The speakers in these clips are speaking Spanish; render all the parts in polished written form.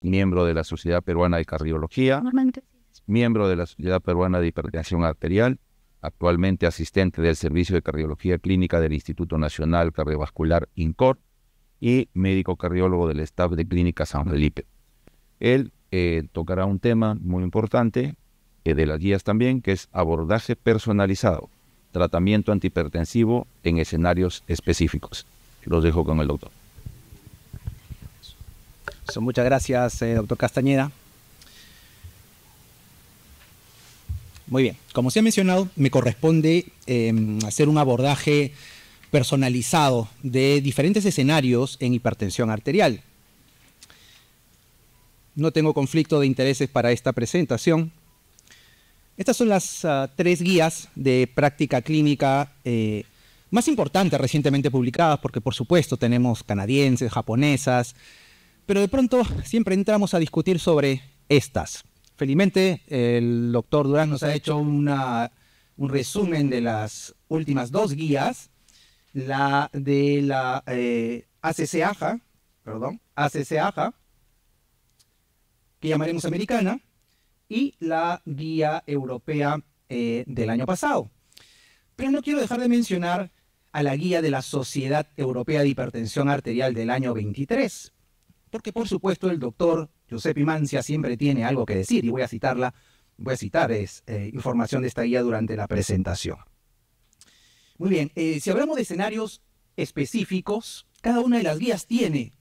miembro de la Sociedad Peruana de Cardiología, miembro de la Sociedad Peruana de Hipertensión Arterial, actualmente asistente del Servicio de Cardiología Clínica del Instituto Nacional Cardiovascular INCOR y médico cardiólogo del staff de Clínica San Felipe. Él tocará un tema muy importante de las guías también, que es abordaje personalizado, tratamiento antihipertensivo en escenarios específicos. Los dejo con el doctor. Muchas gracias, doctor Castañeda. Muy bien, como se ha mencionado, me corresponde hacer un abordaje personalizado de diferentes escenarios en hipertensión arterial. No tengo conflicto de intereses para esta presentación. Estas son las 3 guías de práctica clínica más importantes recientemente publicadas, porque por supuesto tenemos canadienses, japonesas, pero de pronto siempre entramos a discutir sobre estas. Felizmente el doctor Durán nos ha hecho un resumen de las últimas 2 guías, la de la ACC-AJA, que llamaremos americana, y la guía europea del año pasado. Pero no quiero dejar de mencionar a la guía de la Sociedad Europea de Hipertensión Arterial del año 23, porque por supuesto el doctor Giuseppe Mancia siempre tiene algo que decir, y voy a citar información de esta guía durante la presentación. Muy bien, si hablamos de escenarios específicos, cada una de las guías tiene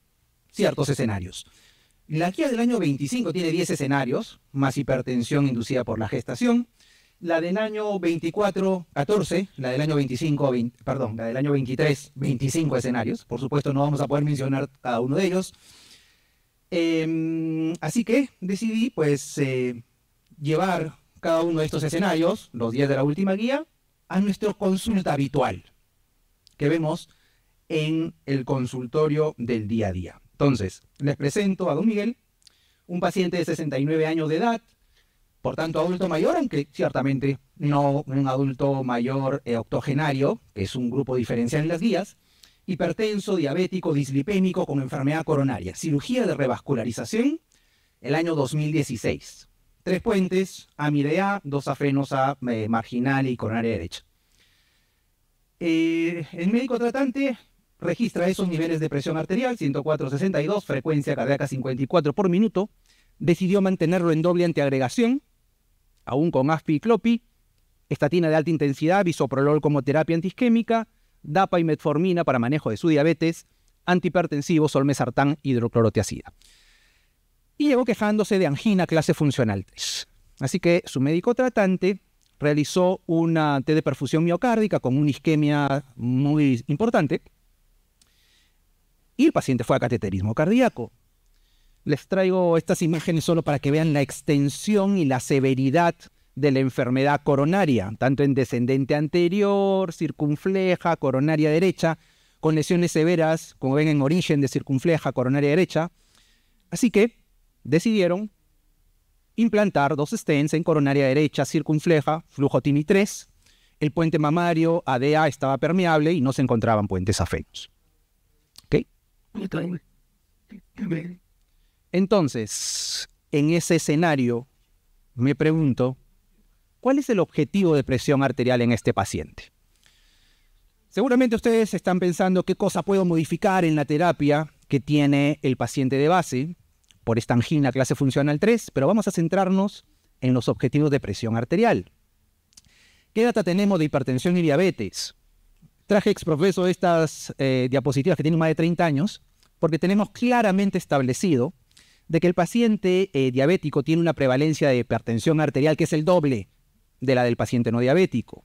ciertos escenarios. La guía del año 25 tiene 10 escenarios, más hipertensión inducida por la gestación. La del año 14, la del año 23, 25 escenarios. Por supuesto, no vamos a poder mencionar cada uno de ellos. Así que decidí, pues, llevar cada uno de estos escenarios, los 10 de la última guía, a nuestra consulta habitual, que vemos en el consultorio del día a día. Entonces, les presento a don Miguel, un paciente de 69 años de edad, por tanto adulto mayor, aunque ciertamente no un adulto mayor octogenario, que es un grupo diferencial en las guías, hipertenso, diabético, dislipémico, con enfermedad coronaria, cirugía de revascularización, el año 2016. 3 puentes, amide-A, 2 afenosa marginal y coronaria derecha. El médico tratante registra esos niveles de presión arterial, 104/62, frecuencia cardíaca 54 por minuto. Decidió mantenerlo en doble antiagregación, aún con ASPI y CLOPI, estatina de alta intensidad, bisoprolol como terapia antiisquémica, DAPA y metformina para manejo de su diabetes, antihipertensivo, solmesartán, hidroclorotiazida. Y llegó quejándose de angina clase funcional 3. Así que su médico tratante realizó una T de perfusión miocárdica con una isquemia muy importante, y el paciente fue a cateterismo cardíaco. Les traigo estas imágenes solo para que vean la extensión y la severidad de la enfermedad coronaria, tanto en descendente anterior, circunfleja, coronaria derecha, con lesiones severas, como ven, en origen de circunfleja, coronaria derecha. Así que decidieron implantar 2 stents en coronaria derecha, circunfleja, flujo TIMI 3. El puente mamario ADA estaba permeable y no se encontraban puentes afenos. ¿Ok? Entonces, en ese escenario, me pregunto, ¿cuál es el objetivo de presión arterial en este paciente? Seguramente ustedes están pensando qué cosa puedo modificar en la terapia que tiene el paciente de base por esta angina clase funcional 3, pero vamos a centrarnos en los objetivos de presión arterial. ¿Qué data tenemos de hipertensión y diabetes? Traje exprofeso estas diapositivas que tienen más de 30 años, porque tenemos claramente establecido de que el paciente diabético tiene una prevalencia de hipertensión arterial que es el doble de la del paciente no diabético.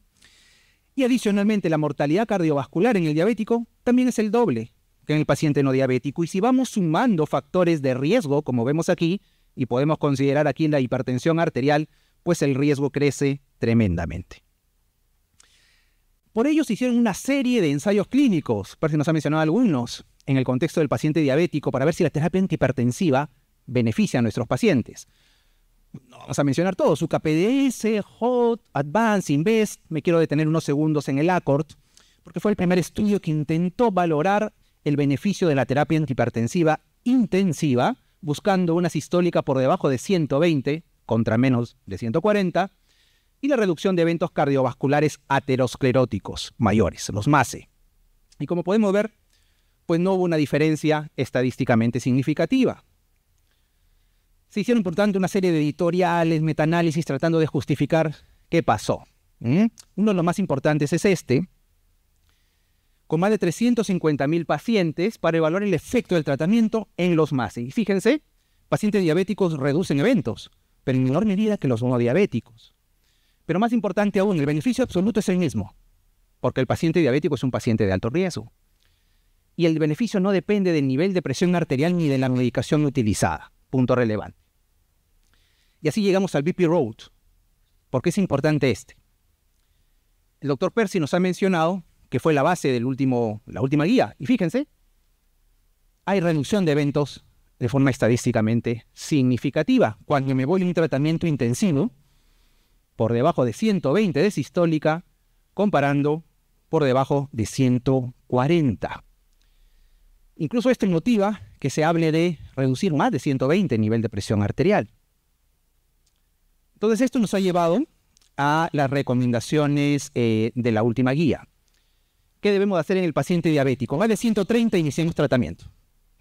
Y adicionalmente la mortalidad cardiovascular en el diabético también es el doble que en el paciente no diabético. Y si vamos sumando factores de riesgo, como vemos aquí, y podemos considerar aquí en la hipertensión arterial, pues el riesgo crece tremendamente. Por ello se hicieron una serie de ensayos clínicos, parece que nos ha mencionado algunos, en el contexto del paciente diabético, para ver si la terapia antihipertensiva beneficia a nuestros pacientes. No vamos a mencionar todos, UKPDS, HOT, Advance, Invest. Me quiero detener unos segundos en el ACORD, porque fue el primer estudio que intentó valorar el beneficio de la terapia antihipertensiva intensiva buscando una sistólica por debajo de 120 contra menos de 140, y la reducción de eventos cardiovasculares ateroscleróticos mayores, los MACE. Y como podemos ver, pues no hubo una diferencia estadísticamente significativa. Se hicieron, por tanto, una serie de editoriales, metaanálisis, tratando de justificar qué pasó. Uno de los más importantes es este, con más de 350.000 pacientes para evaluar el efecto del tratamiento en los MACE. Y fíjense, pacientes diabéticos reducen eventos, pero en menor medida que los no diabéticos. Pero más importante aún, el beneficio absoluto es el mismo, porque el paciente diabético es un paciente de alto riesgo. Y el beneficio no depende del nivel de presión arterial ni de la medicación utilizada. Punto relevante. Y así llegamos al BP Road. ¿Por qué es importante este? El doctor Percy nos ha mencionado que fue la base de la última guía. Y fíjense, hay reducción de eventos de forma estadísticamente significativa. Cuando me voy a un tratamiento intensivo, por debajo de 120 de sistólica, comparando por debajo de 140. Incluso esto motiva que se hable de reducir más de 120 el nivel de presión arterial. Entonces esto nos ha llevado a las recomendaciones de la última guía. ¿Qué debemos hacer en el paciente diabético? Más de 130 iniciemos tratamiento.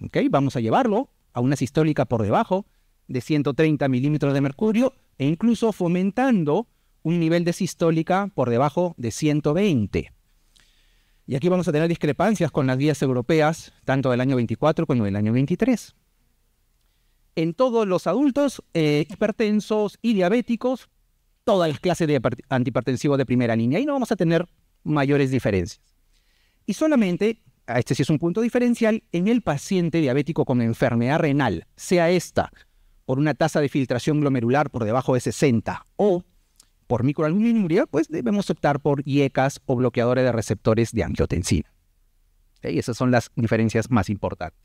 ¿Okay? Vamos a llevarlo a una sistólica por debajo de 130 milímetros de mercurio e incluso fomentando un nivel de sistólica por debajo de 120. Y aquí vamos a tener discrepancias con las guías europeas, tanto del año 24 como del año 23. En todos los adultos hipertensos y diabéticos, todas las clases de antihipertensivos de primera línea. Ahí no vamos a tener mayores diferencias. Y solamente, este sí es un punto diferencial, en el paciente diabético con enfermedad renal, sea esta por una tasa de filtración glomerular por debajo de 60 o por microalbuminuria, pues debemos optar por IECAS o bloqueadores de receptores de angiotensina. ¿Okay? Esas son las diferencias más importantes.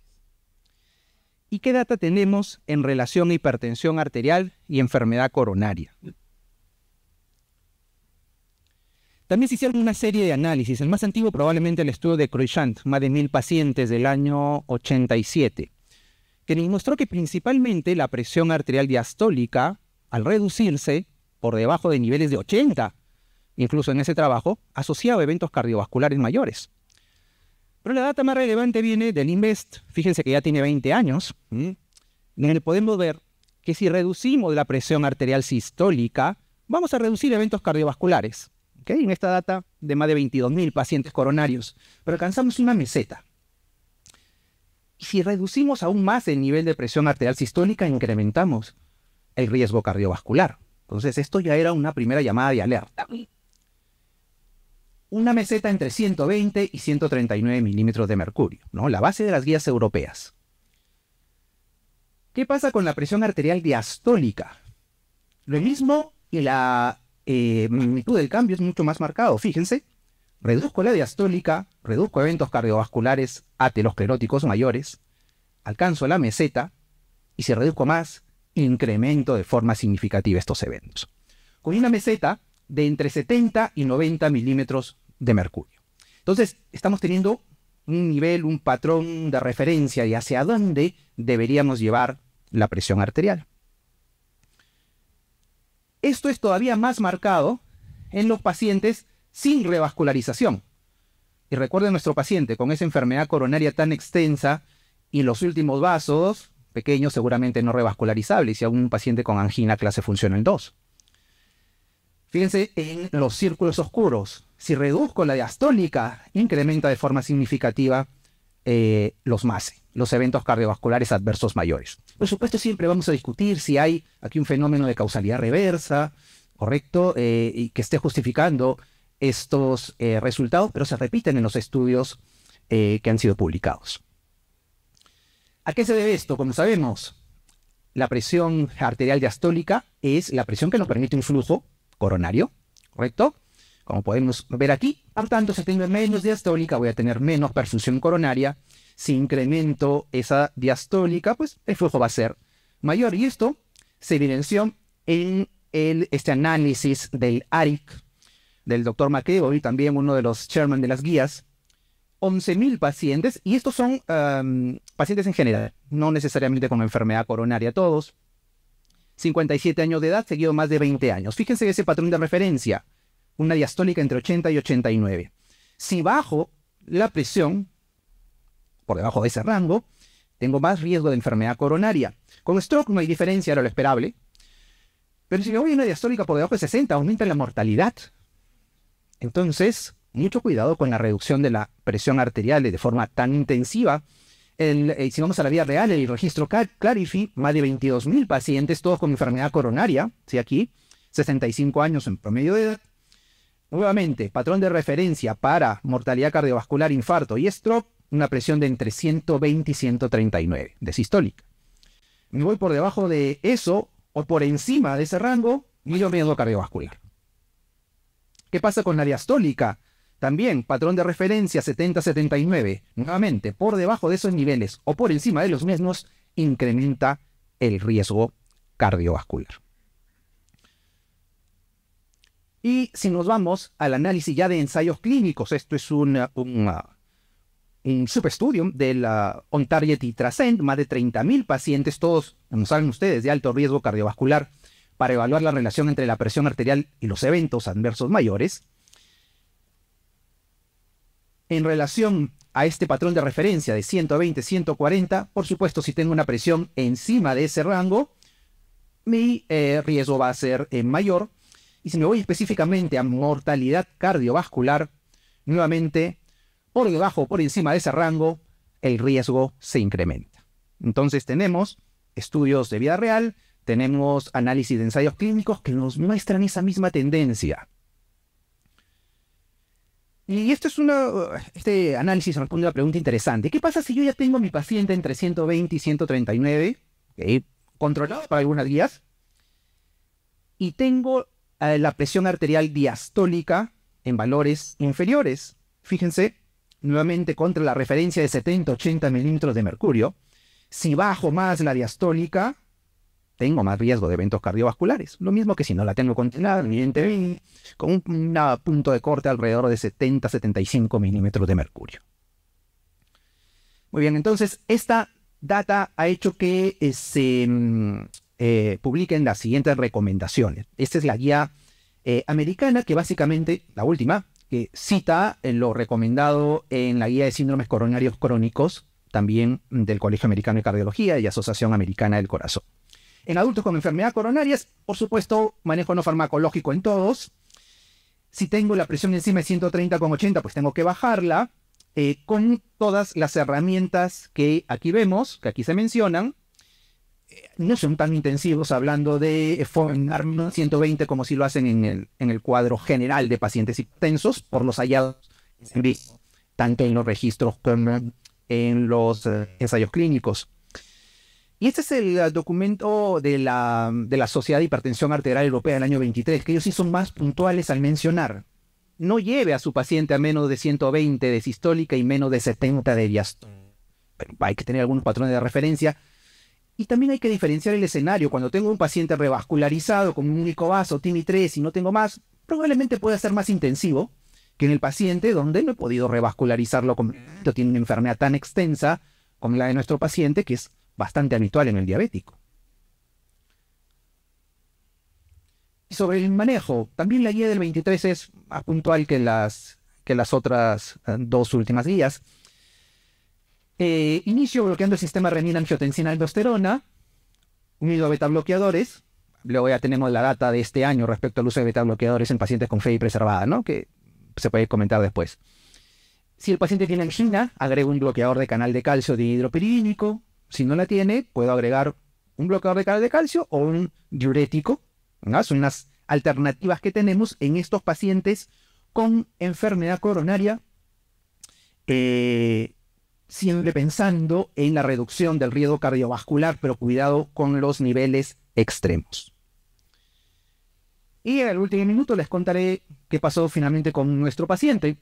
¿Y qué data tenemos en relación a hipertensión arterial y enfermedad coronaria? También se hicieron una serie de análisis. El más antiguo probablemente el estudio de Croixant, más de 1.000 pacientes del año 87, que nos mostró que principalmente la presión arterial diastólica, al reducirse por debajo de niveles de 80, incluso en ese trabajo, asociaba eventos cardiovasculares mayores. Pero la data más relevante viene del INVEST, fíjense que ya tiene 20 años, en el podemos ver que si reducimos la presión arterial sistólica, vamos a reducir eventos cardiovasculares. ¿Okay? En esta data de más de 22.000 pacientes coronarios, pero alcanzamos una meseta. Y si reducimos aún más el nivel de presión arterial sistólica, incrementamos el riesgo cardiovascular. Entonces esto ya era una primera llamada de alerta. Una meseta entre 120 y 139 milímetros de mercurio, ¿no? La base de las guías europeas. ¿Qué pasa con la presión arterial diastólica? Lo mismo y la magnitud del cambio es mucho más marcado. Fíjense, reduzco la diastólica, reduzco eventos cardiovasculares ateroscleróticos mayores, alcanzo la meseta y si reduzco más, incremento de forma significativa estos eventos. Con una meseta de entre 70 y 90 milímetros de mercurio. Entonces, estamos teniendo un nivel, un patrón de referencia de hacia dónde deberíamos llevar la presión arterial. Esto es todavía más marcado en los pacientes sin revascularización. Y recuerden nuestro paciente con esa enfermedad coronaria tan extensa y los últimos vasos pequeños seguramente no revascularizables y a un paciente con angina clase funcional 2. Fíjense en los círculos oscuros. Si reduzco la diastólica, incrementa de forma significativa los MACE, los eventos cardiovasculares adversos mayores. Por supuesto, siempre vamos a discutir si hay aquí un fenómeno de causalidad reversa, ¿correcto? Y que esté justificando estos resultados, pero se repiten en los estudios que han sido publicados. ¿A qué se debe esto? Como sabemos, la presión arterial diastólica es la presión que nos permite un flujo coronario, ¿correcto? Como podemos ver aquí, por tanto, si tengo menos diastólica, voy a tener menos perfusión coronaria. Si incremento esa diastólica, pues el flujo va a ser mayor. Y esto se evidenció en este análisis del ARIC, del doctor McEvoy, también uno de los chairman de las guías, 11.000 pacientes, y estos son pacientes en general, no necesariamente con enfermedad coronaria todos. 57 años de edad, seguido más de 20 años. Fíjense ese patrón de referencia, una diastólica entre 80 y 89. Si bajo la presión, por debajo de ese rango, tengo más riesgo de enfermedad coronaria. Con stroke no hay diferencia, era lo esperable. Pero si me voy a una diastólica por debajo de 60, aumenta la mortalidad. Entonces, mucho cuidado con la reducción de la presión arterial de forma tan intensiva. Si vamos a la vida real, el registro Clarify, más de 22.000 pacientes, todos con enfermedad coronaria, ¿sí? Aquí, 65 años en promedio de edad. Nuevamente, patrón de referencia para mortalidad cardiovascular, infarto y stroke, una presión de entre 120 y 139 de sistólica. Me voy por debajo de eso o por encima de ese rango, mayor riesgo cardiovascular. ¿Qué pasa con la diastólica? También, patrón de referencia 70-79. Nuevamente, por debajo de esos niveles o por encima de los mismos, incrementa el riesgo cardiovascular. Y si nos vamos al análisis ya de ensayos clínicos, esto es un subestudio de la OnTarget y Trascend, más de 30.000 pacientes, todos, como saben ustedes, de alto riesgo cardiovascular, para evaluar la relación entre la presión arterial y los eventos adversos mayores. En relación a este patrón de referencia de 120-140, por supuesto, si tengo una presión encima de ese rango, mi riesgo va a ser mayor. Y si me voy específicamente a mortalidad cardiovascular, nuevamente, por debajo o por encima de ese rango, el riesgo se incrementa. Entonces tenemos estudios de vida real, tenemos análisis de ensayos clínicos que nos muestran esa misma tendencia. Y este análisis responde a una pregunta interesante. ¿Qué pasa si yo ya tengo a mi paciente entre 120 y 139, controlado por algunas guías, y tengo la presión arterial diastólica en valores inferiores? Fíjense, nuevamente contra la referencia de 70-80 milímetros de mercurio. Si bajo más la diastólica, tengo más riesgo de eventos cardiovasculares. Lo mismo que si no la tengo controlada, evidentemente, con un punto de corte alrededor de 70-75 milímetros de mercurio. Muy bien, entonces esta data ha hecho que se publiquen las siguientes recomendaciones. Esta es la guía americana, que básicamente, la última, que cita lo recomendado en la guía de síndromes coronarios crónicos, también del Colegio Americano de Cardiología y Asociación Americana del Corazón. En adultos con enfermedad coronaria, por supuesto, manejo no farmacológico en todos. Si tengo la presión encima de 130,80, pues tengo que bajarla con todas las herramientas que aquí vemos, que aquí se mencionan. No son tan intensivos hablando de formar 120 como si lo hacen en el cuadro general de pacientes hipertensos por los hallazgos tanto en los registros como en los ensayos clínicos. Y este es el documento de la Sociedad de Hipertensión Arterial Europea del año 23, que ellos sí son más puntuales al mencionar. No lleve a su paciente a menos de 120 de sistólica y menos de 70 de diastólica. Pero hay que tener algunos patrones de referencia. Y también hay que diferenciar el escenario. Cuando tengo un paciente revascularizado con un único vaso, TIMI 3 y no tengo más, probablemente pueda ser más intensivo que en el paciente donde no he podido revascularizarlo completo. Tiene una enfermedad tan extensa como la de nuestro paciente, que es bastante habitual en el diabético. Y sobre el manejo, también la guía del 23 es más puntual que las otras dos últimas guías. Inicio bloqueando el sistema renina-angiotensina-aldosterona, unido a beta-bloqueadores. Luego ya tenemos la data de este año respecto al uso de beta-bloqueadores en pacientes con FEI preservada, ¿no? Que se puede comentar después. Si el paciente tiene angina, agrego un bloqueador de canal de calcio dihidropiridínico. Si no la tiene, puedo agregar un bloqueador de canal de calcio o un diurético, ¿no? Son las alternativas que tenemos en estos pacientes con enfermedad coronaria, siempre pensando en la reducción del riesgo cardiovascular, pero cuidado con los niveles extremos. Y en el último minuto les contaré qué pasó finalmente con nuestro paciente.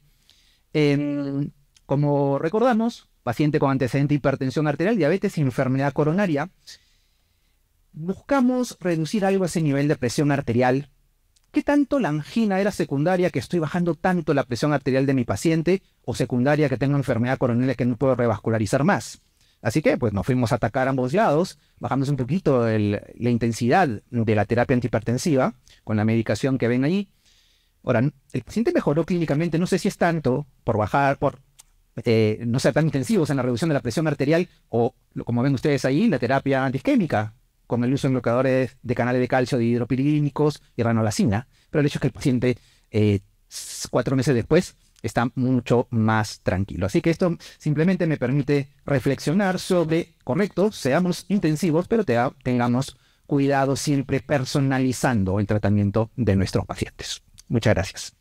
Como recordamos, paciente con antecedente de hipertensión arterial, diabetes y enfermedad coronaria, buscamos reducir algo ese nivel de presión arterial ¿qué tanto la angina era secundaria, que estoy bajando tanto la presión arterial de mi paciente, o secundaria que tengo enfermedad coronaria que no puedo revascularizar más? Así que pues nos fuimos a atacar ambos lados, bajamos un poquito la intensidad de la terapia antihipertensiva con la medicación que ven ahí. Ahora, el paciente mejoró clínicamente, no sé si es tanto por bajar, por no ser tan intensivos en la reducción de la presión arterial, o como ven ustedes ahí, la terapia antiisquémica con el uso de bloqueadores de canales de calcio de hidropiridínicos y ranolacina. Pero el hecho es que el paciente 4 meses después está mucho más tranquilo. Así que esto simplemente me permite reflexionar sobre, correcto, seamos intensivos, pero tengamos cuidado siempre personalizando el tratamiento de nuestros pacientes. Muchas gracias.